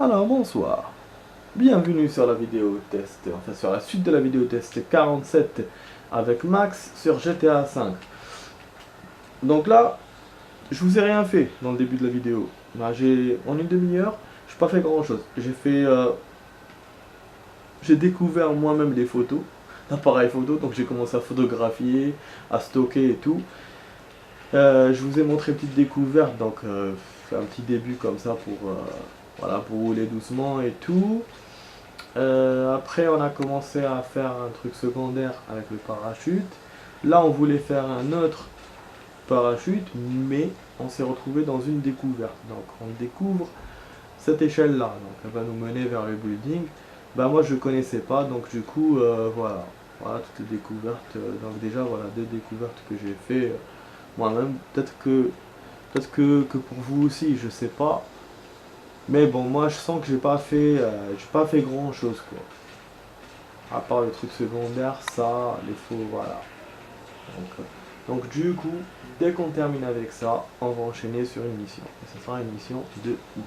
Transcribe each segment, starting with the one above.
Alors bonsoir, bienvenue sur la vidéo test, enfin sur la suite de la vidéo test 47 avec Max sur GTA 5. Donc là, je vous ai rien fait dans le début de la vidéo. Bah, en une demi-heure, je n'ai pas fait grand chose. J'ai découvert moi-même les photos, l'appareil photo, donc j'ai commencé à photographier, à stocker et tout. Je vous ai montré une petite découverte, donc un petit début comme ça voilà, pour rouler doucement et tout. Après, on a commencé à faire un truc secondaire avec le parachute. Là, on voulait faire un autre parachute, mais on s'est retrouvé dans une découverte. Donc, on découvre cette échelle-là. Donc, elle va nous mener vers le building. Bah, moi, je connaissais pas, donc du coup, voilà. Voilà toutes les découvertes. Donc, déjà, voilà, deux découvertes que j'ai fait moi-même. Peut-être que pour vous aussi, je sais pas. Mais bon, moi, je sens que j'ai pas fait grand-chose, quoi. À part le truc secondaire, ça, les faux, voilà. Donc du coup, dès qu'on termine avec ça, on va enchaîner sur une mission. Et ce sera une mission de ouf.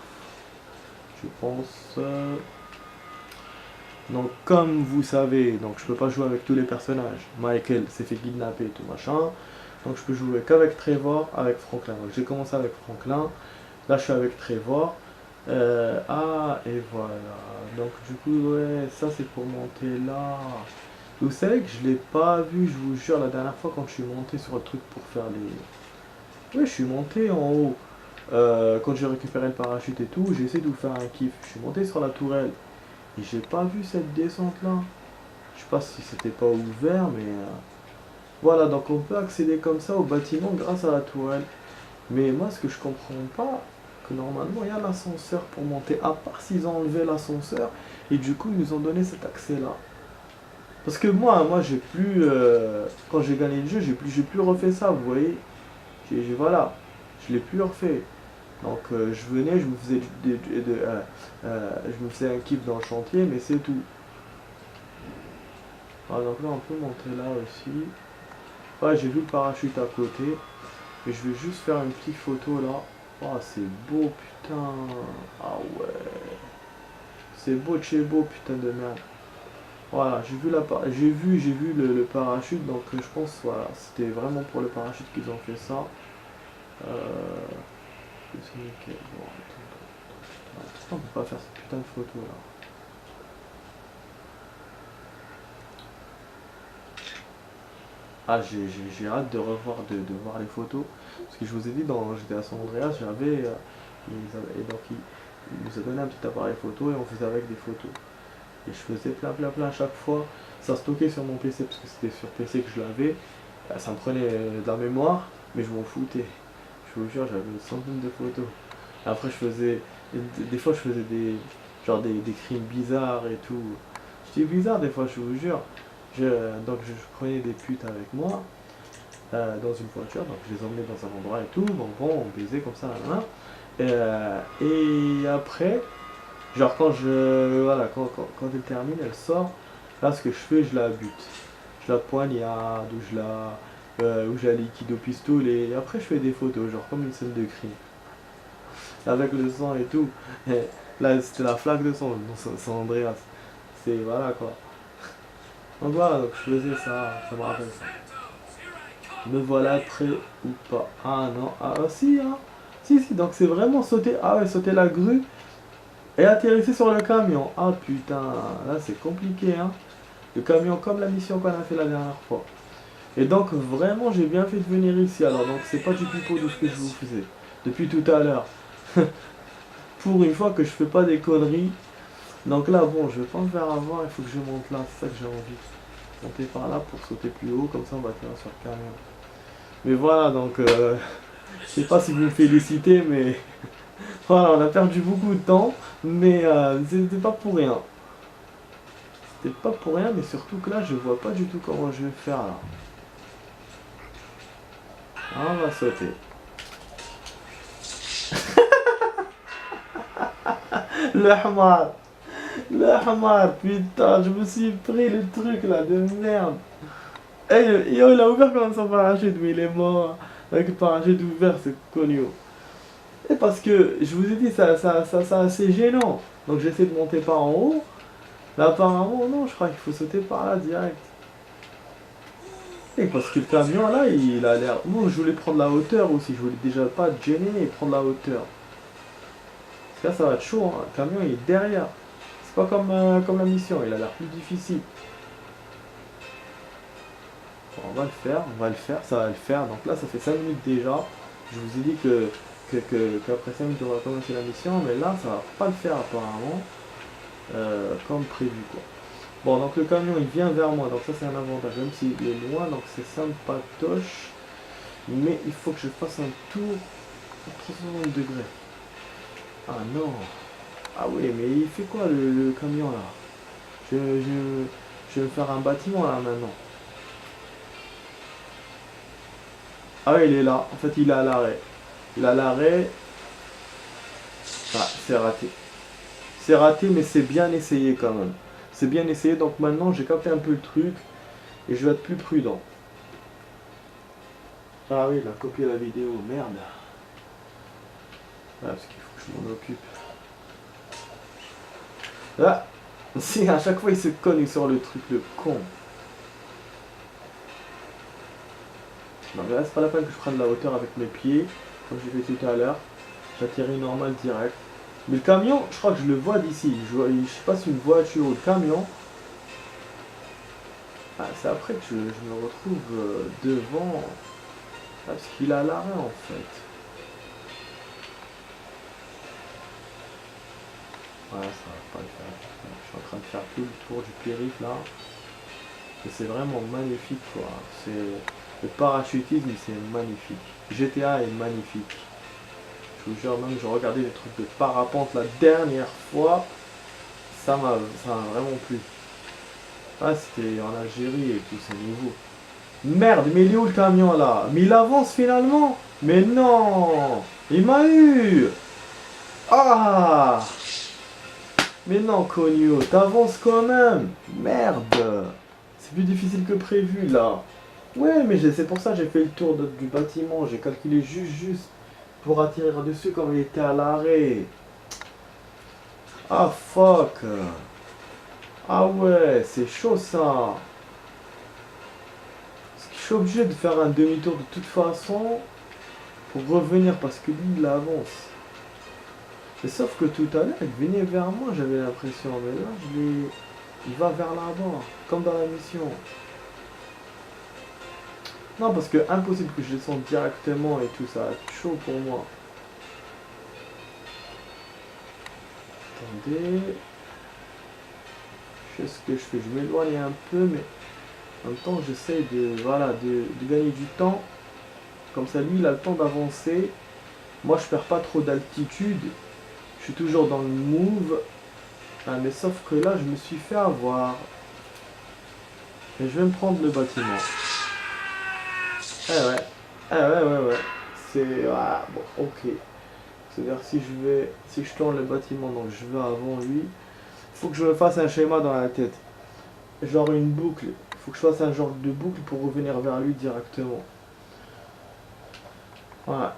Je pense. Donc comme vous savez, donc je peux pas jouer avec tous les personnages. Michael s'est fait kidnapper et tout machin. Donc je peux jouer qu'avec Trevor, avec Franklin. Donc j'ai commencé avec Franklin. Là je suis avec Trevor. Et voilà. Donc du coup, ouais, ça c'est pour monter là. Vous savez que je l'ai pas vu, je vous jure, la dernière fois quand je suis monté sur le truc pour faire les... Ouais, je suis monté en haut. Quand j'ai récupéré le parachute et tout, j'ai essayé de vous faire un kiff. Je suis monté sur la tourelle et j'ai pas vu cette descente là. Je sais pas si c'était pas ouvert, mais... Voilà, donc on peut accéder comme ça au bâtiment grâce à la tourelle. Mais moi, ce que je comprends pas, que normalement il y a l'ascenseur pour monter, à part s'ils ont enlevé l'ascenseur et du coup ils nous ont donné cet accès là. Parce que moi j'ai plus, quand j'ai gagné le jeu, j'ai plus refait ça, vous voyez. Voilà, je l'ai plus refait. Donc je venais, je me faisais, je me faisais un kiff dans le chantier, mais c'est tout. Ah, donc là on peut monter là aussi. Ouais, j'ai vu le parachute à côté. Et je vais juste faire une petite photo là. Oh, c'est beau, putain. Ah ouais. C'est beau de chez beau, putain de merde. Voilà, j'ai vu le parachute, donc je pense, voilà, c'était vraiment pour le parachute qu'ils ont fait ça. C'est nickel. Bon, pourquoi on peut pas faire cette putain de photo là? Ah, j'ai hâte de revoir, de voir les photos. Parce que je vous ai dit, dans GTA San Andreas, et donc il nous a donné un petit appareil photo et on faisait avec des photos. Et je faisais plein à chaque fois. Ça stockait sur mon PC parce que c'était sur PC que je l'avais. Ça me prenait de la mémoire, mais je m'en foutais. Je vous jure, j'avais une centaine de photos. Après, des fois, je faisais des crimes bizarres et tout. J'étais bizarre des fois, je vous jure. Donc, je prenais des putes avec moi dans une voiture, donc je les emmenais dans un endroit et tout. Bon, on baisait comme ça, là, là. Et après, genre voilà, quand elle termine, elle sort. Là, ce que je fais, je la bute. Je la poignarde, ou je la liquide au pistolet. Et après, je fais des photos, genre comme une scène de crime. Avec le sang et tout. Et là, c'était la flaque de sang dans San Andreas. C'est, voilà quoi. Donc voilà, donc je faisais ça me rappelle ça. Me voilà prêt ou pas. Ah non, si, hein. Si, donc c'est vraiment sauter, ah ouais, sauter la grue et atterrisser sur le camion. Ah putain, là c'est compliqué, hein. Le camion comme la mission qu'on a fait la dernière fois. Et donc vraiment j'ai bien fait de venir ici alors, donc c'est pas du pipeau de ce que je vous faisais depuis tout à l'heure. Pour une fois que je fais pas des conneries. Donc là bon, je vais pas me faire avoir, il faut que je monte là, c'est ça que j'ai envie. Monter par là pour sauter plus haut, comme ça on va tirer sur le camion. Mais voilà, donc je sais pas si vous me félicitez, mais voilà, on a perdu beaucoup de temps, mais c'était pas pour rien. C'était pas pour rien, mais surtout que là, je vois pas du tout comment je vais faire là. Ah, on va sauter. Le hamar. Le hamar, putain, je me suis pris le truc là de merde. Eh, il a ouvert comme son parachute, mais il est mort. Avec le parachute ouvert, c'est connu. C'est parce que je vous ai dit, ça assez gênant. Donc j'essaie de monter par en haut. Là apparemment non, je crois qu'il faut sauter par là direct. Et parce que le camion là, il a l'air... Moi je voulais prendre la hauteur aussi, je voulais déjà pas te gêner et prendre la hauteur. Parce que là ça va être chaud, hein. Le camion il est derrière. C'est pas comme la mission, il a l'air plus difficile. Bon, on va le faire, ça va le faire. Donc là ça fait 5 minutes déjà. Je vous ai dit qu'après 5 minutes on va commencer la mission, mais là ça va pas le faire apparemment. Comme prévu quoi. Bon donc le camion il vient vers moi, donc ça c'est un avantage, même s'il est loin, donc c'est sympatoche. Mais il faut que je fasse un tour à 360 degrés. Ah non. Ah oui mais il fait quoi le camion là? Je vais me faire un bâtiment là maintenant. Ah oui il est là, en fait il est à l'arrêt. Il est à l'arrêt. Ah c'est raté. C'est raté mais c'est bien essayé quand même. C'est bien essayé, donc maintenant j'ai capté un peu le truc et je vais être plus prudent. Ah oui, il a copié la vidéo, merde. Ah, parce qu'il faut que je m'en occupe. Ah, si à chaque fois il se cogne sur le truc, le con. Non mais là c'est pas la peine que je prenne la hauteur avec mes pieds, comme j'ai fait tout à l'heure. J'atterris normal direct. Mais le camion, je crois que je le vois d'ici. Je sais pas si une voiture ou le camion. Ah, c'est après que je me retrouve devant. Ah, parce qu'il a l'arrêt en fait. Ouais, ça va pas le faire. Je suis en train de faire tout le tour du périph' là. Et c'est vraiment magnifique quoi. Le parachutisme, c'est magnifique. GTA est magnifique. Je vous jure, même je regardais des trucs de parapente la dernière fois. Ça m'a vraiment plu. Ah, c'était en Algérie et tout, c'est nouveau. Merde, mais il est où le camion là? Mais il avance finalement? Mais non! Il m'a eu! Ah! Mais non, Cogno, t'avances quand même! Merde! C'est plus difficile que prévu là. Ouais, mais c'est pour ça que j'ai fait le tour du bâtiment. J'ai calculé juste pour atterrir dessus quand il était à l'arrêt. Ah fuck! Ah ouais, c'est chaud ça! Je suis obligé de faire un demi-tour de toute façon pour revenir parce que lui il avance. Mais sauf que tout à l'heure il venait vers moi, j'avais l'impression, mais là il va vers là-bas, comme dans la mission. Non parce que impossible que je descende directement et tout, ça va être chaud pour moi. Attendez. Je sais ce que je fais, je m'éloigne un peu mais en même temps j'essaie de gagner du temps. Comme ça lui il a le temps d'avancer. Moi je perds pas trop d'altitude. Je suis toujours dans le move. Ah, mais sauf que là, je me suis fait avoir. Et je vais me prendre le bâtiment. Eh ouais. Eh ouais. C'est... Ah, bon, ok. C'est-à-dire si je tourne le bâtiment, donc je vais avant lui. Il faut que je me fasse un schéma dans la tête. Genre une boucle. Il faut que je fasse un genre de boucle pour revenir vers lui directement. Voilà.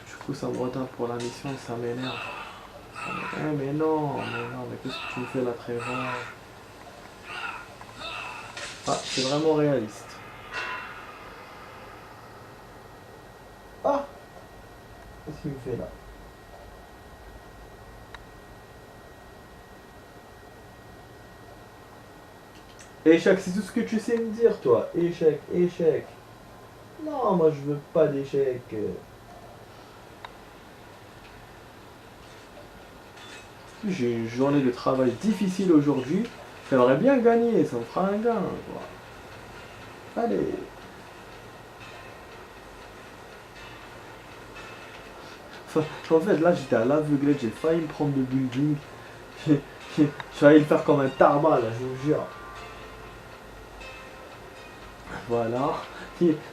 Du coup, ça me retarde pour la mission, ça m'énerve. Mais non, mais qu'est-ce que tu me fais là, Trevor? Ah, c'est vraiment réaliste. Ah! Qu'est-ce qu'il me fait là? Échec, c'est tout ce que tu sais me dire, toi. Échec. Non, moi je veux pas d'échec. J'ai une journée de travail difficile aujourd'hui. J'aimerais bien gagner, ça me fera un gain, quoi. Allez. Enfin, en fait, là, j'étais à l'aveuglette, j'ai failli me prendre le building. J'ai failli le faire comme un tarba, là, je vous jure. Voilà.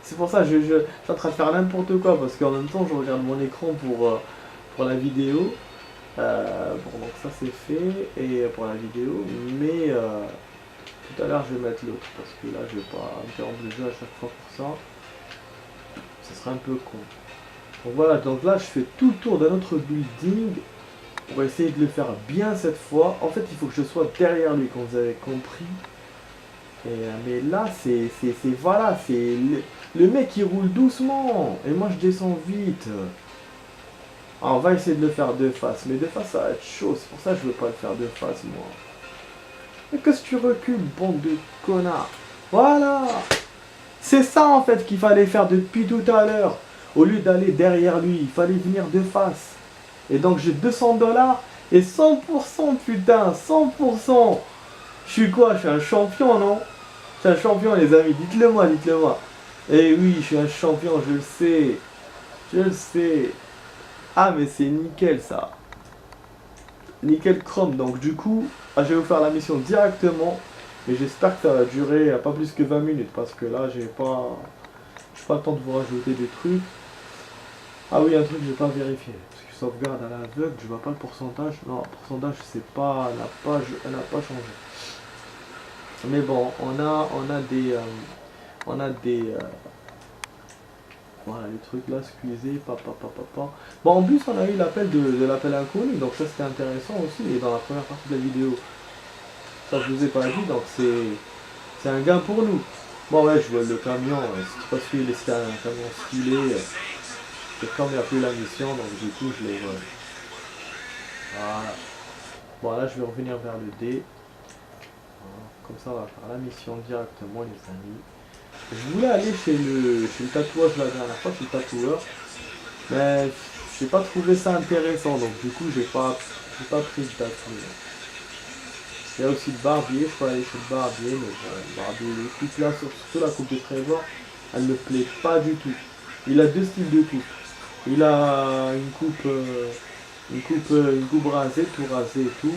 C'est pour ça que je suis en train de faire n'importe quoi, parce qu'en même temps, je regarde mon écran pour la vidéo. Bon, donc ça c'est fait, et pour la vidéo, mais tout à l'heure je vais mettre l'autre, parce que là je vais pas interrompre le jeu à chaque fois pour ça. Ça serait un peu con. Donc voilà, donc là je fais tout le tour de notre building pour essayer de le faire bien cette fois. En fait, il faut que je sois derrière lui, comme vous avez compris. Mais là, voilà, c'est le mec qui roule doucement et moi je descends vite. Ah, on va essayer de le faire de face, mais de face ça va être chaud, c'est pour ça que je veux pas le faire de face moi. Mais qu'est-ce que tu recules, bande de connards? Voilà. C'est ça en fait qu'il fallait faire depuis tout à l'heure. Au lieu d'aller derrière lui, il fallait venir de face. Et donc j'ai 200$ et 100%, putain, 100%. Je suis quoi? Je suis un champion, non? Je suis un champion, les amis, dites-le moi, dites-le moi. Eh oui, je suis un champion, je le sais. Je le sais. Ah, mais c'est nickel ça. Nickel chrome. Donc du coup, je vais vous faire la mission directement. Mais j'espère que ça va durer pas plus que 20 minutes. Parce que là, j'ai pas le temps de vous rajouter des trucs. Ah oui, un truc que je vais pas vérifier. Parce que sauvegarde à l'aveugle, je vois pas le pourcentage. Non, le pourcentage, c'est pas la page, elle n'a pas changé. Mais bon, on a des voilà les trucs là, squeezer, papa. Bon, en plus on a eu l'appel de l'appel inconnu, donc ça c'était intéressant aussi, et dans la première partie de la vidéo. Ça je vous ai pas dit, donc c'est un gain pour nous. Bon ouais, je vois le camion, c'est parce qu'il était un camion stylé, et comme il n'y a plus la mission, donc du coup je l'ai volé. Voilà. Bon là je vais revenir vers le D. Comme ça, on va faire la mission directement, les amis. Je voulais aller chez le tatouage la dernière fois, chez le tatoueur. Mais j'ai pas trouvé ça intéressant, donc du coup, j'ai pas pris de tatouage. Il y a aussi le barbier, je peux aller chez le barbier, mais bon, le barbier, les coupes là, surtout la coupe de Trevor, elle me plaît pas du tout. Il a deux styles de coupe. Il a une coupe rasée, tout rasé et tout.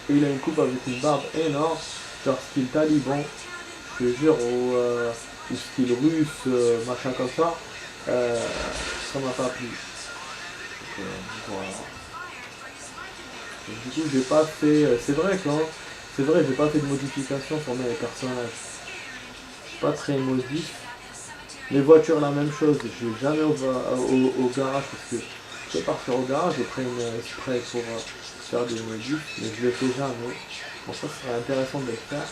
Et il a une coupe avec une barbe énorme, genre style taliban, je te jure, ou style russe, machin comme ça. Ça m'a pas plu. Donc, voilà. Donc, du coup, j'ai pas fait. C'est vrai que c'est vrai, j'ai pas fait de modification sur mes personnages. Pas très modif. Les voitures, la même chose. Je vais jamais au garage parce que je peux partir au garage. J'ai pris une spray pour faire des modifs, mais je le fais jamais. Bon, ça serait intéressant de le faire.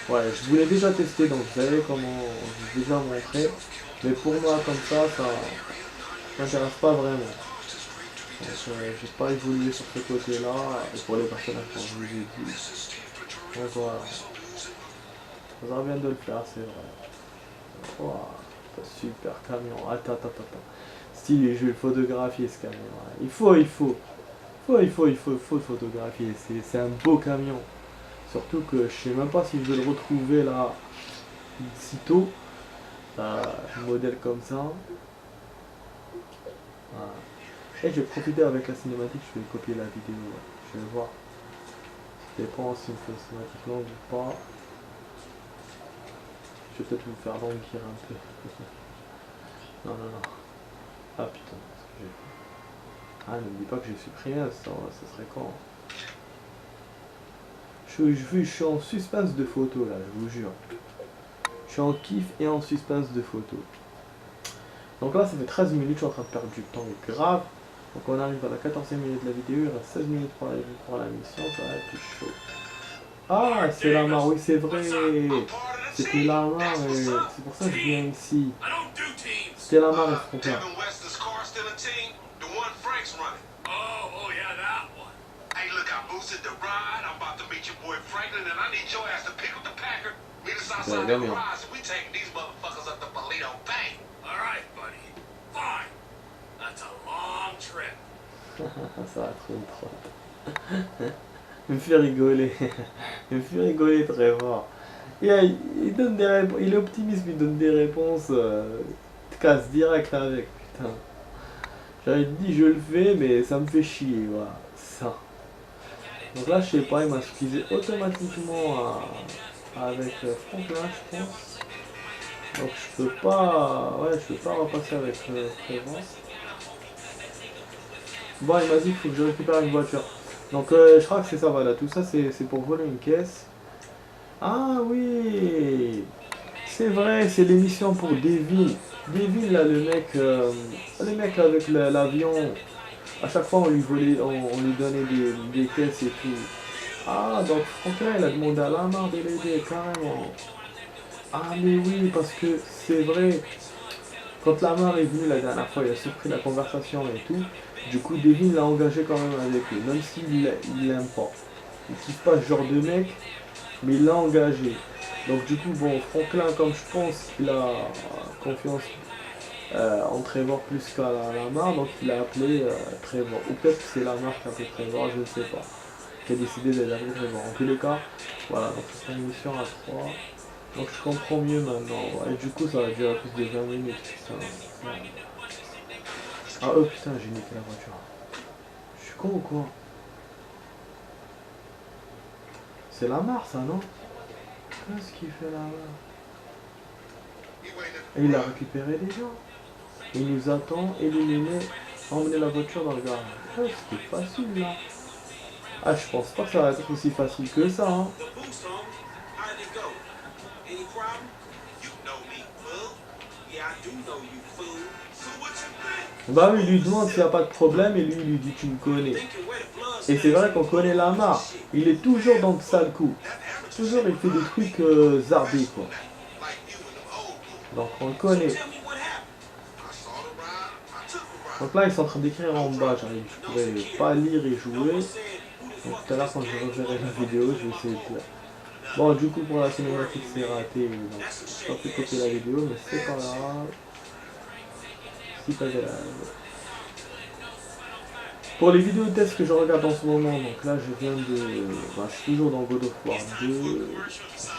Ouais, je voulais déjà tester, donc vous savez comment je vous ai déjà montré. Mais pour moi, comme ça m'intéresse pas vraiment. Donc, j'ai pas évolué sur ce côté-là, et pour les personnages, comme je vous ai dit. Donc voilà. Ça vient de le faire, c'est vrai. Wow, super camion. Attends. Stylé, je vais le photographier ce camion. Il faut le photographier. C'est un beau camion. Surtout que je sais même pas si je vais le retrouver là sitôt. Un modèle comme ça. Voilà. Et je vais profiter avec la cinématique, je vais copier la vidéo. Je vais voir. Ça dépend si on fait une cinématique longue ou pas. Je vais peut-être vous faire languir un peu. Non. Ah putain, ce que j'ai fait. Ah, ne me dis pas que j'ai supprimé ça serait quand? Je suis en suspense de photo là, je vous jure. Je suis en kiff et en suspense de photo. Donc là, ça fait 13 minutes, je suis en train de perdre du temps, mais grave. Donc on arrive à la 14e minute de la vidéo, il reste 16 minutes pour la mission, ça va être chaud. Ah, c'est Lamar, oui c'est vrai. C'était Lamar, c'est pour ça que je viens ici. C'était Lamar et ce là. Ouais, bien, bien. Ça va trop trop. Il me fait rigoler. Il me fait rigoler très fort. Il donne des réponses. Il est optimiste, il donne des réponses. Te casse direct avec, putain. J'avais dit je le fais, mais ça me fait chier, voilà. Ça. Donc là, je sais pas, il m'a squeezé automatiquement avec Franklin, je pense. Donc je peux pas. Ouais, je peux pas repasser avec Prévence. Bon, il m'a dit qu'il faut que je récupère une voiture. Donc je crois que c'est ça, voilà. Tout ça, c'est pour voler une caisse. Ah oui, c'est vrai, c'est l'émission pour Devin. Devine là le mec avec l'avion, à chaque fois on lui donnait des caisses et tout. Ah, donc Franklin il a demandé à Lamar de l'aider carrément. Ah mais oui, parce que c'est vrai, quand Lamar est venu la dernière fois, il a surpris la conversation et tout. Du coup, Devin l'a engagé quand même avec lui, même s'il l'aime pas. Il kiffe pas ce genre de mec, mais il l'a engagé. Donc du coup, bon, Franklin, comme je pense qu'il a confiance en Trevor plus qu'à Lamar, donc il a appelé Trevor. Ou peut-être que c'est Lamar qui a appelé Trevor, je ne sais pas. Qui a décidé d'aller Trevor. En tous les cas, voilà, donc c'est une mission à 3. Donc je comprends mieux maintenant. Ouais. Et du coup, ça va durer plus de 20 minutes. Putain. Ah oh putain, j'ai niqué la voiture. Je suis con ou quoi? C'est Lamar ça, non? Qu'est-ce qu'il fait là-bas? Et il a récupéré les gens. Il nous attend, éliminé, emmener la voiture dans le garage. Ouais, c'était facile là. Ah, je pense pas que ça va être aussi facile que ça. Hein. Bah oui, il lui demande s'il n'y a pas de problème et lui, il lui dit tu me connais. Et c'est vrai qu'on connaît Lamar. Il est toujours dans le sale coup. Toujours il fait des trucs zardés quoi. Donc on le connaît. Donc là ils sont en train d'écrire en bas. Je pourrais pas lire et jouer. Donc tout à l'heure quand je reverrai la vidéo, je vais essayer de lire. Bon du coup pour la cinématique c'est raté. Donc je peux pas pu copier la vidéo mais c'est pas grave. Si pas grave. Pour les vidéos de test que je regarde en ce moment, donc là je viens de... Bah, je suis toujours dans God of War 2.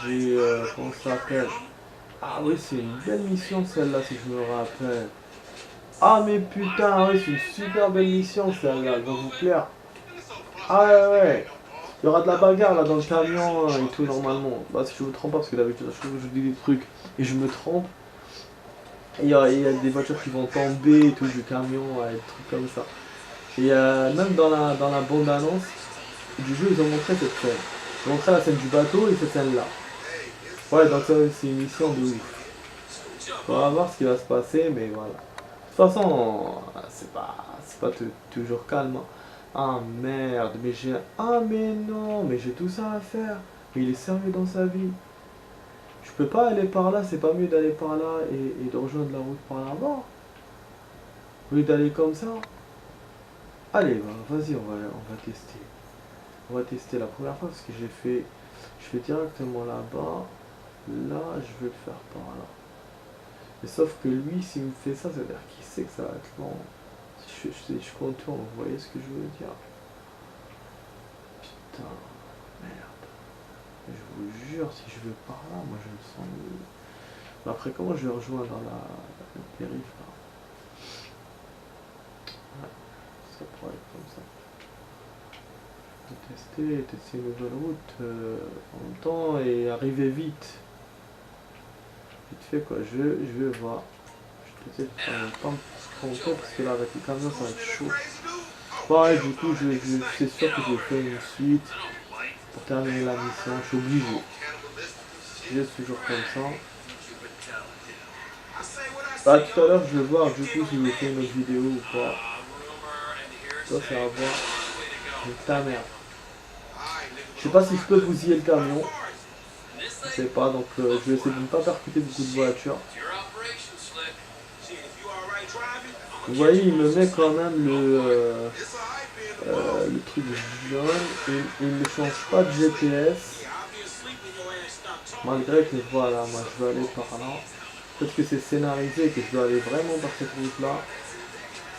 J'ai... comment ça s'appelle? Ah oui, c'est une belle mission celle-là si je me rappelle. Ah mais putain, oui, c'est une super belle mission celle-là, elle va vous plaire. Ah ouais, ouais. Il y aura de la bagarre là dans le camion et tout normalement. Bah si je me trompe pas, parce que d'habitude je dis des trucs et je me trompe. Il y a des voitures qui vont tomber et tout du camion, des trucs comme ça. Et même dans la bande-annonce du jeu, ils ont montré cette scène. Ils ont montré la scène du bateau et cette scène-là. Ouais, donc ça, c'est une mission de ouf. On va voir ce qui va se passer, mais voilà. De toute façon, c'est pas toujours calme. Hein. Ah merde, mais j'ai... Ah mais non, mais j'ai tout ça à faire. Mais il est sérieux dans sa vie. Je peux pas aller par là, c'est pas mieux d'aller par là et de rejoindre la route par là-bas. Au lieu d'aller comme ça. Allez, bah, vas-y, on va tester. On va tester la première fois parce que je fais directement là-bas. Là, je vais le faire par là. Mais sauf que lui, s'il me fait ça, ça veut dire qu'il sait que ça va être long. Si je contourne, vous voyez ce que je veux dire? Putain, merde. Je vous jure, si je vais par là, moi je me sens mieux. Mais après, comment je vais rejoindre la périph' là? Ouais, ça pourrait être comme ça. Tester une nouvelle route en même temps et arriver vite. Vite fait quoi, je vais voir. Je vais peut-être pas me tromper parce que là avec le camion ça va être chaud. Ouais, du coup c'est sûr que je vais faire une suite pour terminer la mission, je suis obligé. Je vais toujours comme ça. Bah tout à l'heure je vais voir du coup si je fais une autre vidéo ou pas. Ça c'est à voir. Mais ta mère. Je sais pas si je peux bousiller le camion. Je sais pas, donc je vais essayer de ne pas percuter beaucoup de voitures. Vous voyez, il me met quand même le truc jaune et il ne change pas de GPS. Malgré que voilà, moi je veux aller par là. Peut-être que c'est scénarisé et que je dois aller vraiment par cette route là.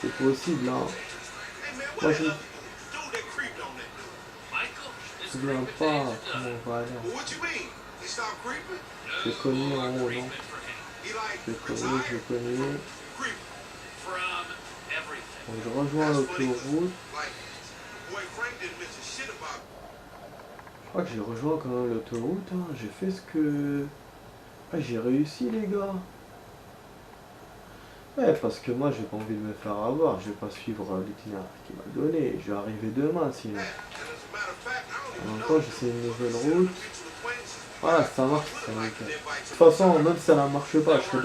C'est possible hein. Moi je me souviens pas comment on va aller. J'ai connu en haut, non? J'ai connu. Donc je rejoins l'autoroute. Je crois que j'ai rejoint quand même l'autoroute. Hein. J'ai fait ce que... Ah, j'ai réussi les gars. Ouais, parce que moi j'ai pas envie de me faire avoir. Je vais pas suivre l'itinéraire qu'il m'a donné. Je vais arriver demain sinon. En même temps j'essaie une nouvelle route. Voilà, ça marche, ça nickel. De toute façon, même si ça ne marche pas, je serai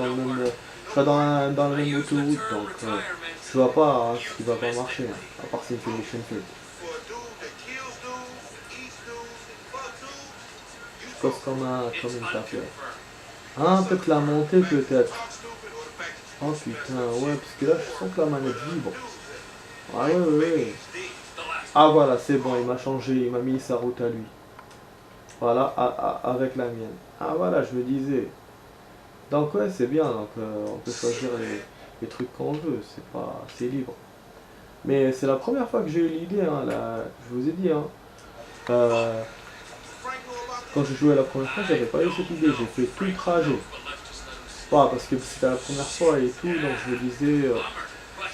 serai dans la même autoroute, donc je vois pas ce qui va pas marcher, hein, à part si c'est une mission faite. Je pense comme une tapette. Ah, peut-être la montée, peut-être. Oh putain, ouais, parce que là, je sens que la manette vibre. Ah ouais, ouais, ouais. Ah voilà, c'est bon, il m'a changé, il m'a mis sa route à lui. Voilà, avec la mienne. Ah voilà, je me disais. Donc ouais, c'est bien, donc on peut choisir les trucs qu'on veut, c'est libre. Mais c'est la première fois que j'ai eu l'idée, hein, je vous ai dit, hein. Euh, quand j'ai joué la première fois, j'avais pas eu cette idée, j'ai fait tout le trajet. Pas parce que c'était la première fois et tout, donc je me disais,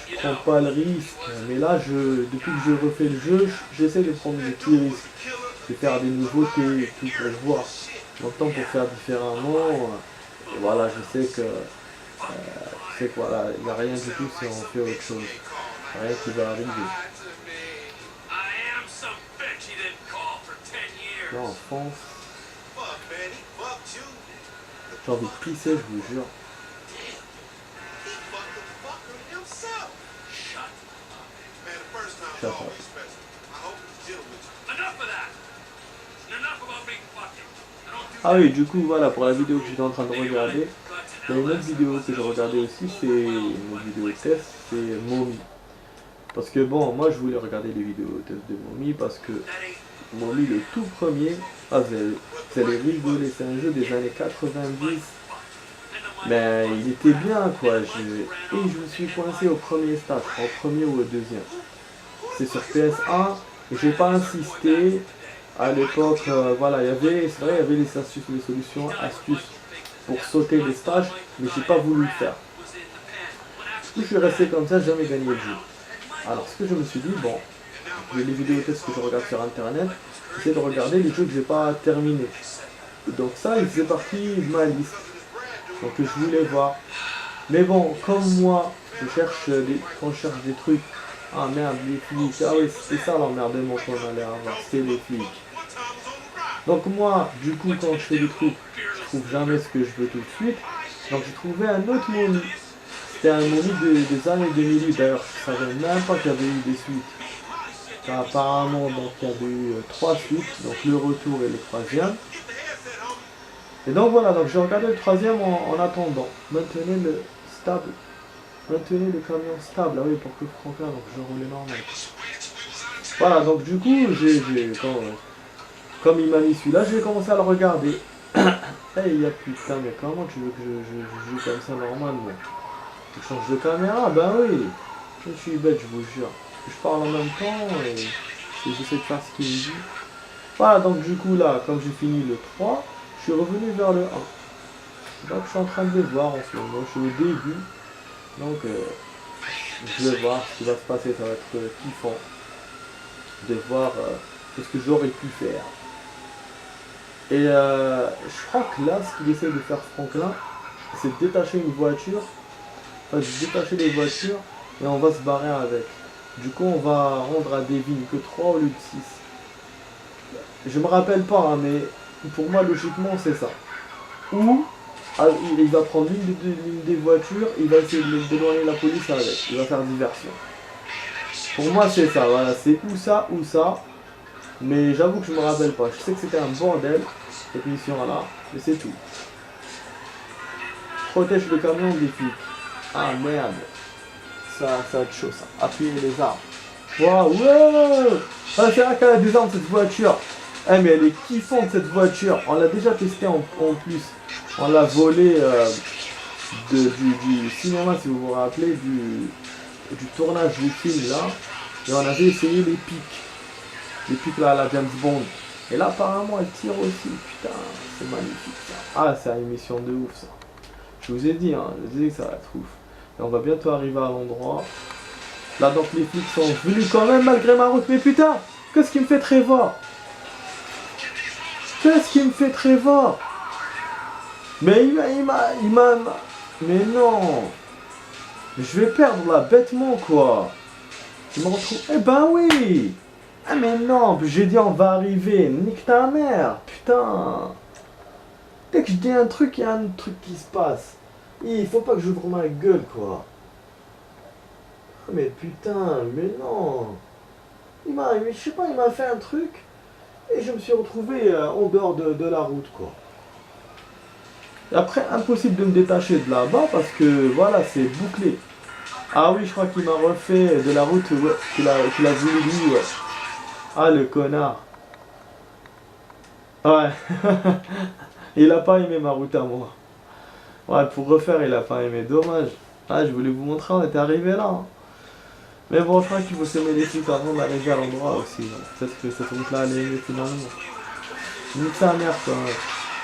je prends pas le risque. Mais là, depuis que je refais le jeu, j'essaie de prendre des petits risques, de faire des nouveautés et tout pour voir. En même temps, pour faire différemment, et voilà, je sais que voilà, il n'y a rien du tout si on fait autre chose. Rien qui va arriver. Là, en France, j'ai envie de pisser, je vous jure. Shut up. Ah oui, du coup, voilà, pour la vidéo que j'étais en train de regarder, il y a une autre vidéo que je regardais aussi, c'est une vidéo test, c'est Mommy. Parce que bon, moi je voulais regarder les vidéos test de Mommy parce que Mommy, le tout premier, vous allez rigoler, c'est un jeu des années 90, mais il était bien quoi, et je me suis coincé au premier stage, au premier ou au deuxième. C'est sur PS1, et j'ai pas insisté. À l'époque, voilà, c'est vrai, il y avait les astuces, les solutions, astuces pour sauter les stages, mais j'ai pas voulu le faire. Du coup, je suis resté comme ça, j'ai jamais gagné le jeu. Alors, ce que je me suis dit, bon, les vidéos tests que je regarde sur internet, j'essaie de regarder les jeux que j'ai pas terminés. Donc ça, il faisait partie de ma liste. Donc je voulais voir. Mais bon, comme moi, quand je cherche des trucs, ah merde, les flics, ah oui, c'était ça l'emmerdement qu'on allait avoir, c'était les flics. Donc moi, du coup, quand je fais des trucs, je trouve jamais ce que je veux tout de suite. Donc j'ai trouvé un autre Mommy. C'était un Mommy des années 2000, d'ailleurs, je savais même pas qu'il y avait eu des suites. Enfin, apparemment, donc il y avait eu 3 suites, donc le retour et le troisième. Et donc voilà, donc j'ai regardé le troisième en attendant. Maintenez le stable. Maintenez le camion stable, ah oui, pour que Franklin, donc je roulais normal. Voilà, donc du coup, comme il m'a mis celui-là, j'ai commencé à le regarder. Eh, il y a putain, mais comment tu veux que je joue comme ça normalement? Je change de caméra, ben oui. Je suis bête, je vous jure. Je parle en même temps et j'essaie de faire ce qu'il me dit. Voilà, donc du coup là, comme j'ai fini le 3, je suis revenu vers le 1. Donc je suis en train de le voir en ce moment, je suis au début. Donc je vais voir ce qui va se passer, ça va être kiffant de voir ce que j'aurais pu faire. Et je crois que là, ce qu'il essaie de faire Franklin, c'est de détacher une voiture, enfin de détacher les voitures et on va se barrer avec. Du coup, on va rendre à Devin que 3 au lieu de 6. Je me rappelle pas, hein, mais pour moi, logiquement, c'est ça. Ou il va prendre l'une des voitures, il va essayer d'éloigner la police avec. Il va faire diversion. Pour moi, c'est ça, voilà, c'est ou ça ou ça. Mais j'avoue que je me rappelle pas. Je sais que c'était un bordel, cette mission-là, mais c'est tout. Protège le camion des flics. Ah merde. Ça va être chaud ça. Appuyez les armes. Waouh, wow. Ah, c'est vrai qu'elle a des armes cette voiture. Eh mais elle est kiffante cette voiture. On l'a déjà testé en plus. On l'a volé du cinéma si vous vous rappelez, du tournage du film là. Et on avait essayé les pics. Les pics là à la James Bond. Et là apparemment elle tire aussi. Putain, c'est magnifique ça. Ah, c'est une mission de ouf ça. Je vous ai dit, hein, je vous ai dit que ça va être ouf. Et on va bientôt arriver à l'endroit. Là donc les flics sont venus quand même malgré ma route. Mais putain, qu'est-ce qui me fait Trevor? Qu'est-ce qui me fait Trevor? Mais il m'a... Mais non. Je vais perdre là, bêtement quoi. Je me retrouve... Eh ben oui. Ah mais non, j'ai dit on va arriver. Nique ta mère. Putain. Dès que je dis un truc, il y a un truc qui se passe. Il faut pas que j'ouvre ma gueule, quoi. Ah, mais putain, mais non. Je sais pas, il m'a fait un truc et je me suis retrouvé en dehors de la route, quoi. Et après, impossible de me détacher de là-bas parce que voilà, c'est bouclé. Ah oui, je crois qu'il m'a refait de la route ouais, qu'il a voulu lui, ouais. Ah, le connard. Ouais. Il a pas aimé ma route à moi. Ouais, pour refaire, il a pas aimé. Dommage. Ah, je voulais vous montrer, on était arrivé là. Hein. Mais bon, je crois qu'il faut semer les trucs avant d'arriver à l'endroit aussi. Hein. Peut-être que cette route-là, elle est mieux finalement. Nique sa mère, quoi. Ouais.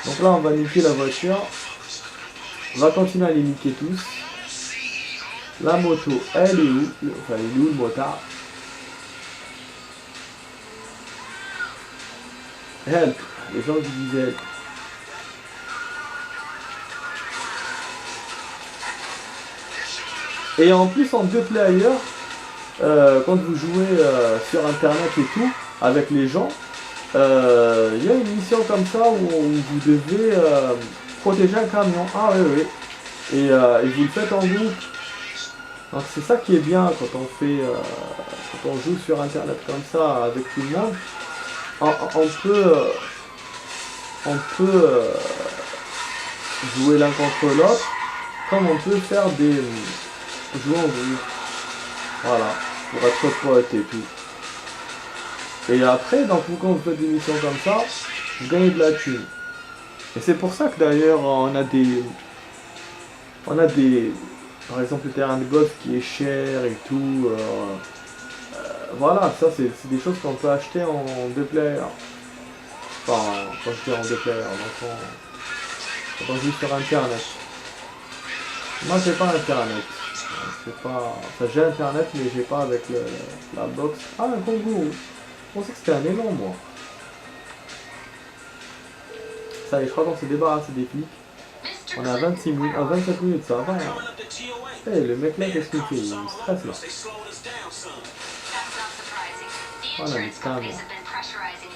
Donc là, on va niquer la voiture. On va continuer à les niquer tous. La moto, elle est où? Enfin, il est où le motard? Help. Les gens qui disaient help. Et en plus, en deux players, quand vous jouez sur internet et tout, avec les gens, il y a une mission comme ça où vous devez protéger un camion. Ah oui, oui. Et vous le faites en groupe. Donc c'est ça qui est bien quand on fait, quand on joue sur internet comme ça avec tout le monde. On peut jouer l'un contre l'autre, comme on peut faire des jouer en groupe. Voilà, pour être potes et tout. Et après, donc, quand vous faites des missions comme ça, vous gagnez de la thune. Et c'est pour ça que d'ailleurs, par exemple, le terrain de golf qui est cher et tout. Voilà, ça c'est des choses qu'on peut acheter en deux players. Enfin, quand je dis en deux players, donc quand on joue sur internet. Moi j'ai pas internet. C'est pas. Enfin j'ai internet mais j'ai pas avec la box. Ah un kangourou. Je pensais que c'était un élan moi. Ça y est, je crois qu'on s'est débarrassé des flics. On est à 26 minutes, à 27 minutes, ça va. Hein. Hey, le mec là, qu'est-ce qu'il fait? Il me stresse là. Voilà, mais putain, moi.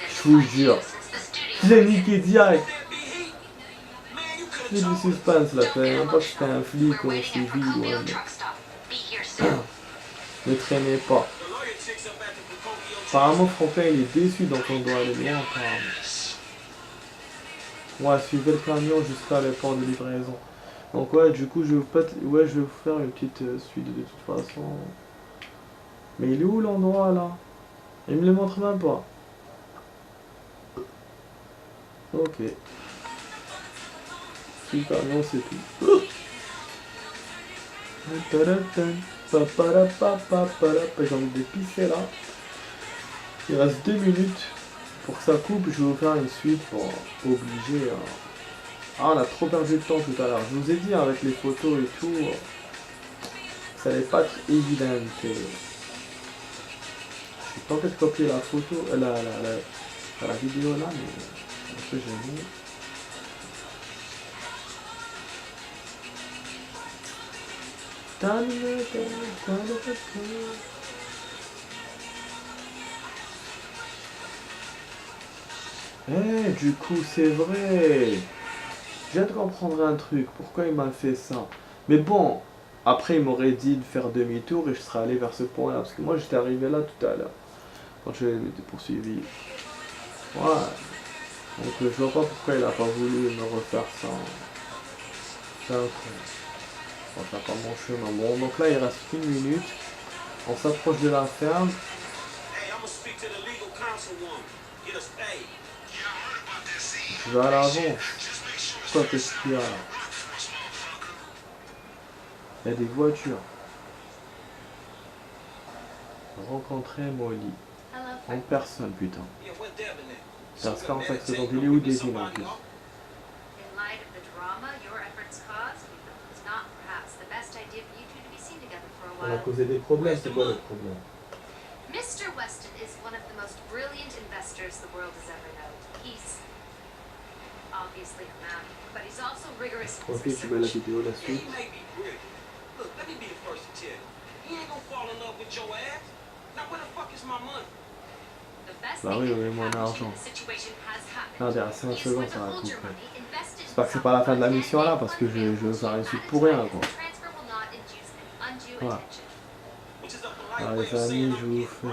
Je vous jure. Je l'ai niqué direct. J'ai du suspense là, je savais même pas que c'était un flic ou un civil ou un mec. Ne traînez pas. Apparemment, Franklin il est déçu donc on doit aller loin apparemment. Ouais, suivez le camion jusqu'à le port de livraison. Donc ouais, du coup, je vais vous faire une petite suite de toute façon. Mais il est où l'endroit là? Il me le montre même pas. Ok. Le camion, c'est tout. J'ai envie de pisser là. Il reste 2 minutes. Pour que ça coupe, je vais vous faire une suite pour obliger. Ah, on a trop perdu de temps tout à l'heure. Je vous ai dit avec les photos et tout, ça allait pas être évident. Je suis tenté de copier la photo, la vidéo là, mais un peu gêné. Eh, du coup, c'est vrai. Je viens de comprendre un truc. Pourquoi il m'a fait ça? Mais bon, après, il m'aurait dit de faire demi-tour et je serais allé vers ce point-là. Parce que moi, j'étais arrivé là tout à l'heure. Quand je l'ai poursuivi. Ouais. Donc, je vois pas pourquoi il a pas voulu me refaire ça. C'est un con. On va faire pas mon chemin. Bon, donc là, il reste 1 minute. On s'approche de la ferme. Je vais à l'avant. Quoi qu'est-ce qu'il y a là? Il y a des voitures. Rencontrer Molly. En personne, putain. Ça se 45 secondes. Il est où Daisy en plus? On a causé des problèmes, c'est quoi le problème? Mr. Weston is one of the most brilliant investors the world has ever known. He's obviously a man, but he's also rigorous in his research. Ok, tu mets la vidéo la suite. Look, let me be the first to tell you. He ain't gonna fall in love with your ass. Now where the fuck is my money? The best Bah oui, oui, mon argent. Regardez, à 5 secondes, ça va couper. J'espère que c'est pas la fin de la mission là, parce que je vais faire une suite pour rien, quoi. Voilà. Alors les amis, je vous fais...